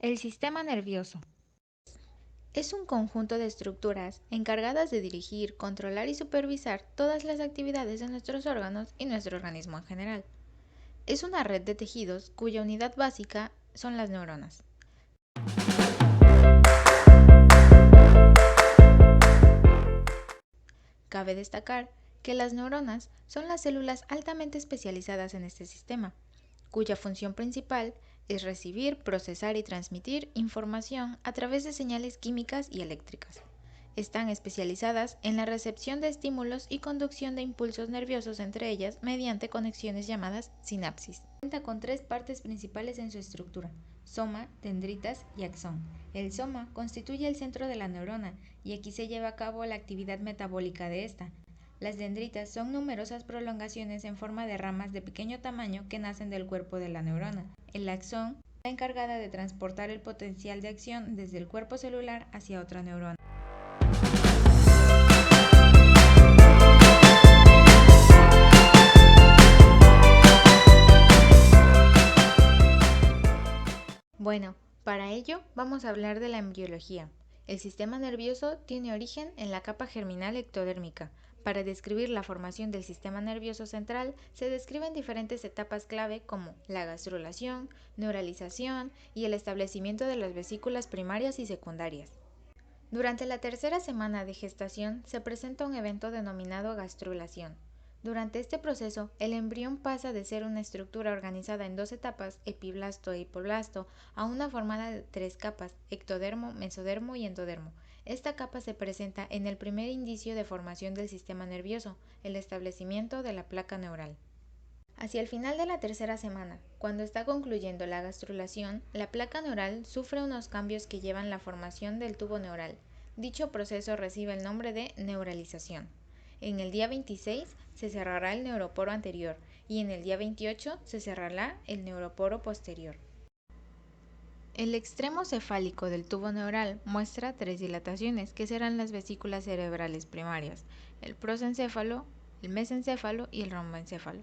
El sistema nervioso es un conjunto de estructuras encargadas de dirigir, controlar y supervisar todas las actividades de nuestros órganos y nuestro organismo en general. Es una red de tejidos cuya unidad básica son las neuronas. Cabe destacar que las neuronas son las células altamente especializadas en este sistema, cuya función principal es recibir, procesar y transmitir información a través de señales químicas y eléctricas. Están especializadas en la recepción de estímulos y conducción de impulsos nerviosos entre ellas mediante conexiones llamadas sinapsis. Cuenta con tres partes principales en su estructura: soma, dendritas y axón. El soma constituye el centro de la neurona y aquí se lleva a cabo la actividad metabólica de esta. Las dendritas son numerosas prolongaciones en forma de ramas de pequeño tamaño que nacen del cuerpo de la neurona. El axón está encargada de transportar el potencial de acción desde el cuerpo celular hacia otra neurona. Bueno, para ello vamos a hablar de la embriología. El sistema nervioso tiene origen en la capa germinal ectodérmica. Para describir la formación del sistema nervioso central se describen diferentes etapas clave como la gastrulación, neuralización y el establecimiento de las vesículas primarias y secundarias. Durante la tercera semana de gestación se presenta un evento denominado gastrulación. Durante este proceso, el embrión pasa de ser una estructura organizada en dos etapas, epiblasto e hipoblasto, a una formada de tres capas, ectodermo, mesodermo y endodermo. Esta capa se presenta en el primer indicio de formación del sistema nervioso, el establecimiento de la placa neural. Hacia el final de la tercera semana, cuando está concluyendo la gastrulación, la placa neural sufre unos cambios que llevan la formación del tubo neural. Dicho proceso recibe el nombre de neuralización. En el día 26 se cerrará el neuroporo anterior y en el día 28 se cerrará el neuroporo posterior. El extremo cefálico del tubo neural muestra tres dilataciones que serán las vesículas cerebrales primarias: el prosencéfalo, el mesencéfalo y el romboencéfalo.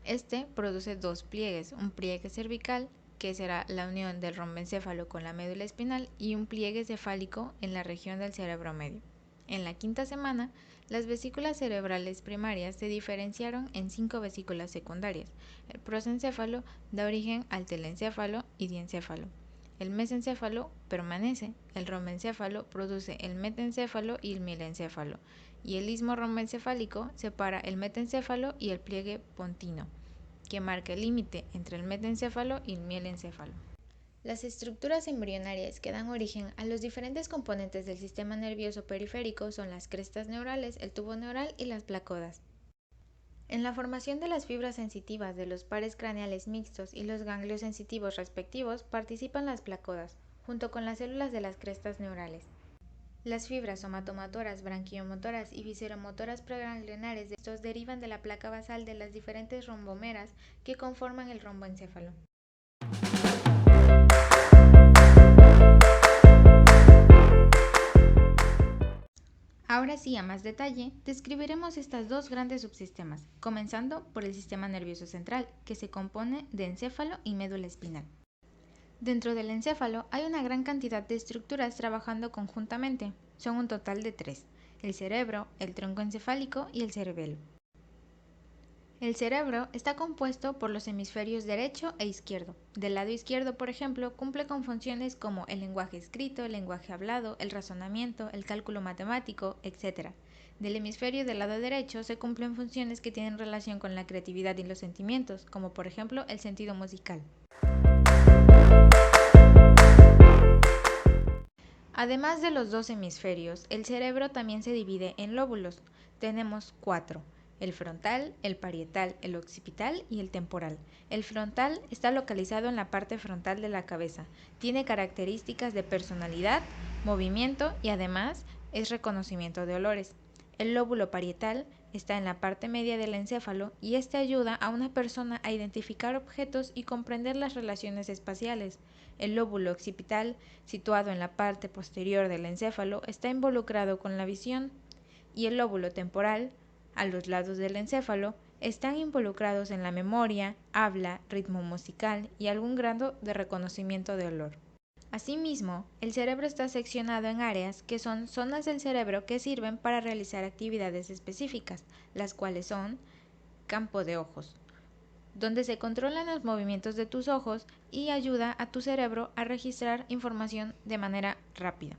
Este produce dos pliegues, un pliegue cervical, que será la unión del romboencéfalo con la médula espinal, y un pliegue cefálico en la región del cerebro medio. En la quinta semana, las vesículas cerebrales primarias se diferenciaron en 5 vesículas secundarias. El prosencéfalo da origen al telencéfalo y diencéfalo. El mesencéfalo permanece, el romboencéfalo produce el metencéfalo y el mielencéfalo, y el istmo romboencefálico separa el metencéfalo y el pliegue pontino, que marca el límite entre el metencéfalo y el mielencéfalo. Las estructuras embrionarias que dan origen a los diferentes componentes del sistema nervioso periférico son las crestas neurales, el tubo neural y las placodas. En la formación de las fibras sensitivas de los pares craneales mixtos y los ganglios sensitivos respectivos participan las placodas, junto con las células de las crestas neurales. Las fibras somatomotoras, branquiomotoras y visceromotoras preganglionares de estos derivan de la placa basal de las diferentes rombomeras que conforman el romboencéfalo. Ahora sí, a más detalle, describiremos estas dos grandes subsistemas, comenzando por el sistema nervioso central, que se compone de encéfalo y médula espinal. Dentro del encéfalo hay una gran cantidad de estructuras trabajando conjuntamente. Son un total de 3: el cerebro, el tronco encefálico y el cerebelo. El cerebro está compuesto por los hemisferios derecho e izquierdo. Del lado izquierdo, por ejemplo, cumple con funciones como el lenguaje escrito, el lenguaje hablado, el razonamiento, el cálculo matemático, etc. Del hemisferio del lado derecho se cumplen funciones que tienen relación con la creatividad y los sentimientos, como por ejemplo el sentido musical. Además de los dos hemisferios, el cerebro también se divide en lóbulos. Tenemos 4: el frontal, el parietal, el occipital y el temporal. El frontal está localizado en la parte frontal de la cabeza. Tiene características de personalidad, movimiento y además es reconocimiento de olores. El lóbulo parietal está en la parte media del encéfalo y este ayuda a una persona a identificar objetos y comprender las relaciones espaciales. El lóbulo occipital, situado en la parte posterior del encéfalo, está involucrado con la visión, y el lóbulo temporal, a los lados del encéfalo, están involucrados en la memoria, habla, ritmo musical y algún grado de reconocimiento de olor. Asimismo, el cerebro está seccionado en áreas que son zonas del cerebro que sirven para realizar actividades específicas, las cuales son campo de ojos, donde se controlan los movimientos de tus ojos y ayuda a tu cerebro a registrar información de manera rápida.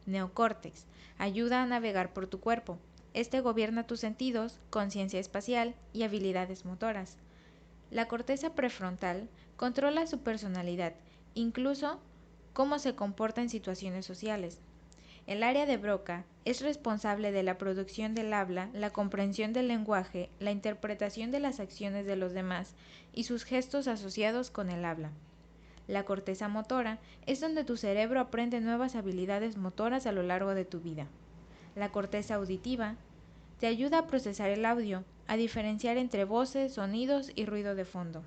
Neocórtex, ayuda a navegar por tu cuerpo. Este gobierna tus sentidos, conciencia espacial y habilidades motoras. La corteza prefrontal controla su personalidad, incluso cómo se comporta en situaciones sociales. El área de Broca es responsable de la producción del habla, la comprensión del lenguaje, la interpretación de las acciones de los demás y sus gestos asociados con el habla. La corteza motora es donde tu cerebro aprende nuevas habilidades motoras a lo largo de tu vida. La corteza auditiva te ayuda a procesar el audio, a diferenciar entre voces, sonidos y ruido de fondo.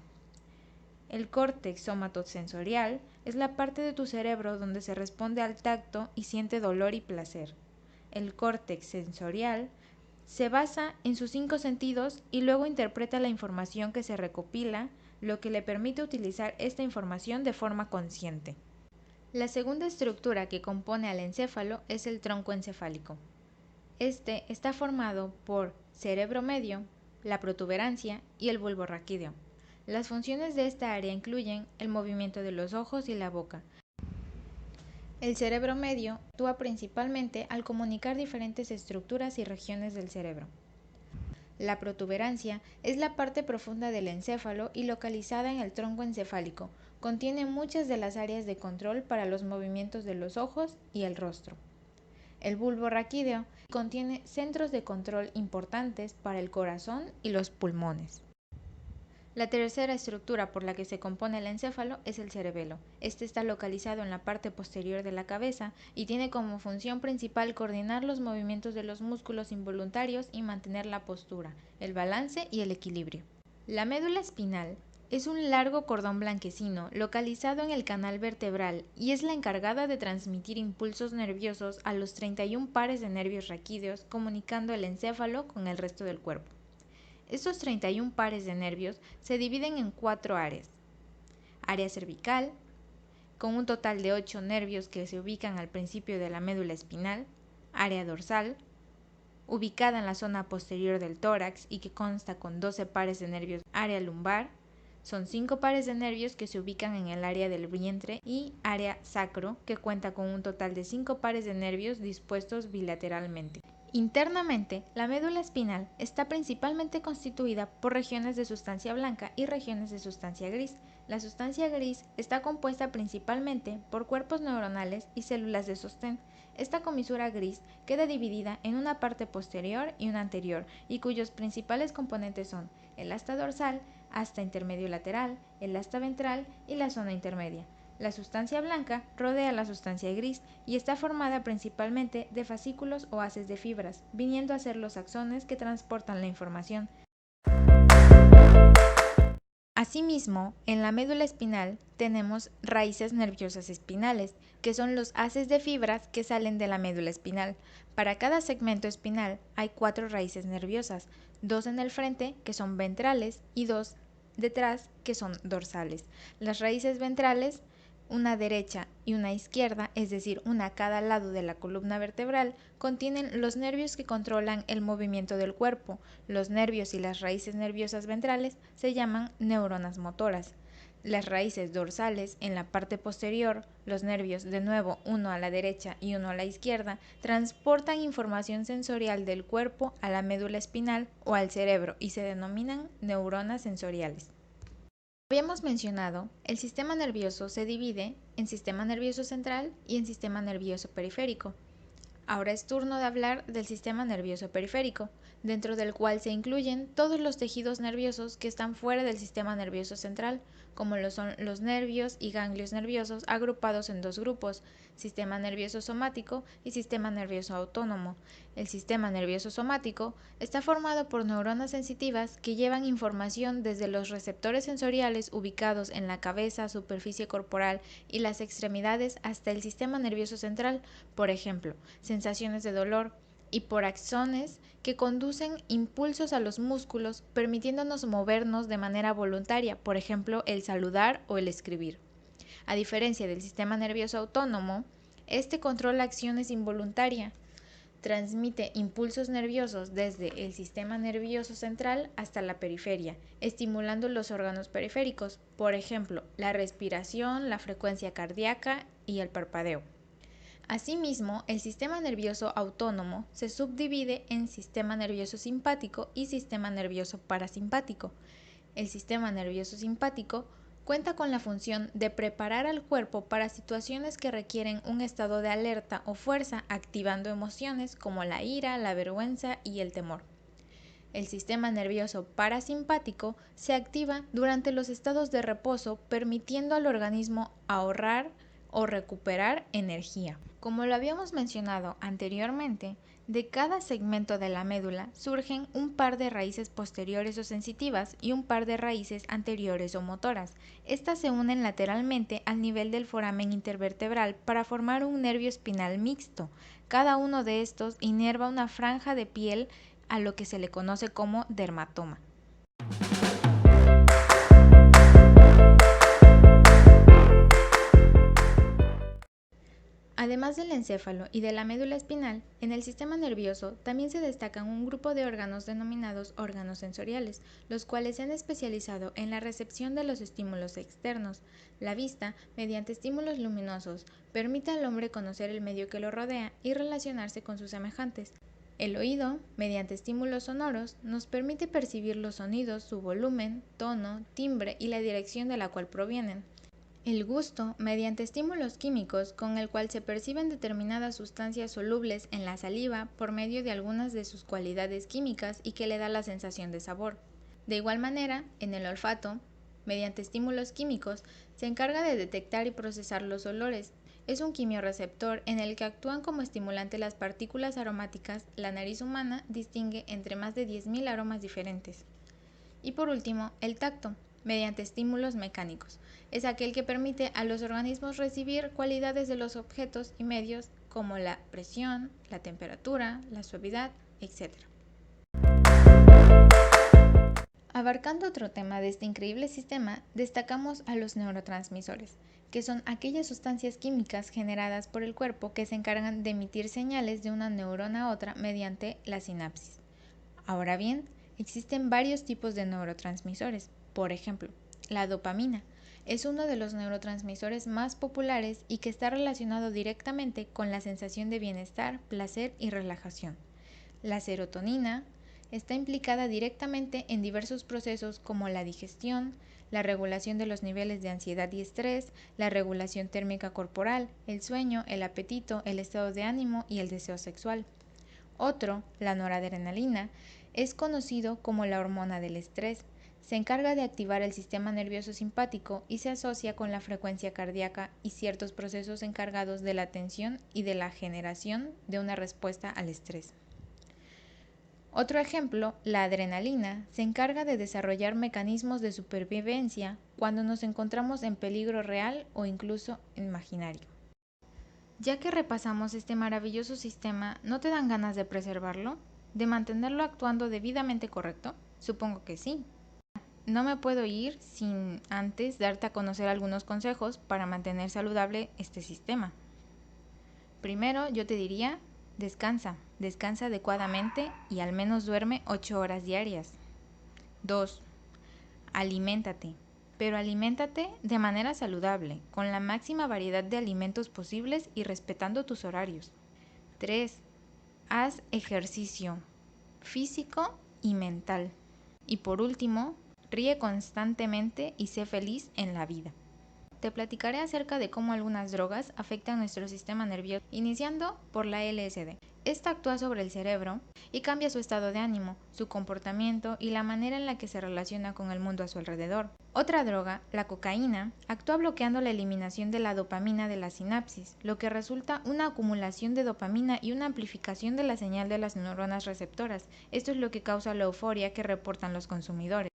El córtex somatosensorial es la parte de tu cerebro donde se responde al tacto y siente dolor y placer. El córtex sensorial se basa en sus 5 sentidos y luego interpreta la información que se recopila, lo que le permite utilizar esta información de forma consciente. La segunda estructura que compone al encéfalo es el tronco encefálico. Este está formado por cerebro medio, la protuberancia y el bulbo raquídeo. Las funciones de esta área incluyen el movimiento de los ojos y la boca. El cerebro medio actúa principalmente al comunicar diferentes estructuras y regiones del cerebro. La protuberancia es la parte profunda del encéfalo y localizada en el tronco encefálico. Contiene muchas de las áreas de control para los movimientos de los ojos y el rostro. El bulbo raquídeo contiene centros de control importantes para el corazón y los pulmones. La tercera estructura por la que se compone el encéfalo es el cerebelo. Este está localizado en la parte posterior de la cabeza y tiene como función principal coordinar los movimientos de los músculos involuntarios y mantener la postura, el balance y el equilibrio. La médula espinal es un largo cordón blanquecino localizado en el canal vertebral y es la encargada de transmitir impulsos nerviosos a los 31 pares de nervios raquídeos, comunicando el encéfalo con el resto del cuerpo. Estos 31 pares de nervios se dividen en 4 áreas. Área cervical, con un total de 8 nervios que se ubican al principio de la médula espinal. Área dorsal, ubicada en la zona posterior del tórax y que consta con 12 pares de nervios. Área lumbar, son 5 pares de nervios que se ubican en el área del vientre. Y área sacro, que cuenta con un total de 5 pares de nervios dispuestos bilateralmente. Internamente, la médula espinal está principalmente constituida por regiones de sustancia blanca y regiones de sustancia gris. La sustancia gris está compuesta principalmente por cuerpos neuronales y células de sostén. Esta comisura gris queda dividida en una parte posterior y una anterior, y cuyos principales componentes son el asta dorsal, asta intermedio lateral, el asta ventral y la zona intermedia. La sustancia blanca rodea la sustancia gris y está formada principalmente de fascículos o haces de fibras, viniendo a ser los axones que transportan la información. Asimismo, en la médula espinal tenemos raíces nerviosas espinales, que son los haces de fibras que salen de la médula espinal. Para cada segmento espinal hay 4 raíces nerviosas, 2 en el frente, que son ventrales, y 2 detrás, que son dorsales. Las raíces ventrales, una derecha y una izquierda, es decir, una a cada lado de la columna vertebral, contienen los nervios que controlan el movimiento del cuerpo. Los nervios y las raíces nerviosas ventrales se llaman neuronas motoras. Las raíces dorsales, en la parte posterior, los nervios, de nuevo uno a la derecha y uno a la izquierda, transportan información sensorial del cuerpo a la médula espinal o al cerebro y se denominan neuronas sensoriales. Habíamos mencionado, el sistema nervioso se divide en sistema nervioso central y en sistema nervioso periférico. Ahora es turno de hablar del sistema nervioso periférico, dentro del cual se incluyen todos los tejidos nerviosos que están fuera del sistema nervioso central, como lo son los nervios y ganglios nerviosos agrupados en 2 grupos, sistema nervioso somático y sistema nervioso autónomo. El sistema nervioso somático está formado por neuronas sensitivas que llevan información desde los receptores sensoriales ubicados en la cabeza, superficie corporal y las extremidades hasta el sistema nervioso central, por ejemplo, sensaciones de dolor, y por axones que conducen impulsos a los músculos, permitiéndonos movernos de manera voluntaria, por ejemplo, el saludar o el escribir. A diferencia del sistema nervioso autónomo, este controla acciones involuntarias. Transmite impulsos nerviosos desde el sistema nervioso central hasta la periferia, estimulando los órganos periféricos, por ejemplo, la respiración, la frecuencia cardíaca y el parpadeo. Asimismo, el sistema nervioso autónomo se subdivide en sistema nervioso simpático y sistema nervioso parasimpático. El sistema nervioso simpático cuenta con la función de preparar al cuerpo para situaciones que requieren un estado de alerta o fuerza, activando emociones como la ira, la vergüenza y el temor. El sistema nervioso parasimpático se activa durante los estados de reposo, permitiendo al organismo ahorrar o recuperar energía. Como lo habíamos mencionado anteriormente, de cada segmento de la médula surgen un par de raíces posteriores o sensitivas y un par de raíces anteriores o motoras. Estas se unen lateralmente al nivel del foramen intervertebral para formar un nervio espinal mixto. Cada uno de estos inerva una franja de piel a lo que se le conoce como dermatoma. Además del encéfalo y de la médula espinal, en el sistema nervioso también se destacan un grupo de órganos denominados órganos sensoriales, los cuales se han especializado en la recepción de los estímulos externos. La vista, mediante estímulos luminosos, permite al hombre conocer el medio que lo rodea y relacionarse con sus semejantes. El oído, mediante estímulos sonoros, nos permite percibir los sonidos, su volumen, tono, timbre y la dirección de la cual provienen. El gusto, mediante estímulos químicos con el cual se perciben determinadas sustancias solubles en la saliva por medio de algunas de sus cualidades químicas y que le da la sensación de sabor. De igual manera, en el olfato, mediante estímulos químicos, se encarga de detectar y procesar los olores. Es un quimiorreceptor en el que actúan como estimulante las partículas aromáticas. La nariz humana distingue entre más de 10.000 aromas diferentes. Y por último, el tacto, mediante estímulos mecánicos. Es aquel que permite a los organismos recibir cualidades de los objetos y medios como la presión, la temperatura, la suavidad, etc. Abarcando otro tema de este increíble sistema, destacamos a los neurotransmisores, que son aquellas sustancias químicas generadas por el cuerpo que se encargan de emitir señales de una neurona a otra mediante la sinapsis. Ahora bien, existen varios tipos de neurotransmisores. Por ejemplo, la dopamina es uno de los neurotransmisores más populares y que está relacionado directamente con la sensación de bienestar, placer y relajación. La serotonina está implicada directamente en diversos procesos como la digestión, la regulación de los niveles de ansiedad y estrés, la regulación térmica corporal, el sueño, el apetito, el estado de ánimo y el deseo sexual. Otro, la noradrenalina, es conocido como la hormona del estrés. Se encarga de activar el sistema nervioso simpático y se asocia con la frecuencia cardíaca y ciertos procesos encargados de la atención y de la generación de una respuesta al estrés. Otro ejemplo, la adrenalina, se encarga de desarrollar mecanismos de supervivencia cuando nos encontramos en peligro real o incluso imaginario. Ya que repasamos este maravilloso sistema, ¿no te dan ganas de preservarlo? ¿De mantenerlo actuando debidamente correcto? Supongo que sí. No me puedo ir sin antes darte a conocer algunos consejos para mantener saludable este sistema. Primero, yo te diría, descansa adecuadamente y al menos duerme 8 horas diarias. 2. Aliméntate, pero aliméntate de manera saludable, con la máxima variedad de alimentos posibles y respetando tus horarios. 3. Haz ejercicio físico y mental. Y por último, ríe constantemente y sé feliz en la vida. Te platicaré acerca de cómo algunas drogas afectan nuestro sistema nervioso, iniciando por la LSD. Esta actúa sobre el cerebro y cambia su estado de ánimo, su comportamiento y la manera en la que se relaciona con el mundo a su alrededor. Otra droga, la cocaína, actúa bloqueando la eliminación de la dopamina de la sinapsis, lo que resulta una acumulación de dopamina y una amplificación de la señal de las neuronas receptoras. Esto es lo que causa la euforia que reportan los consumidores.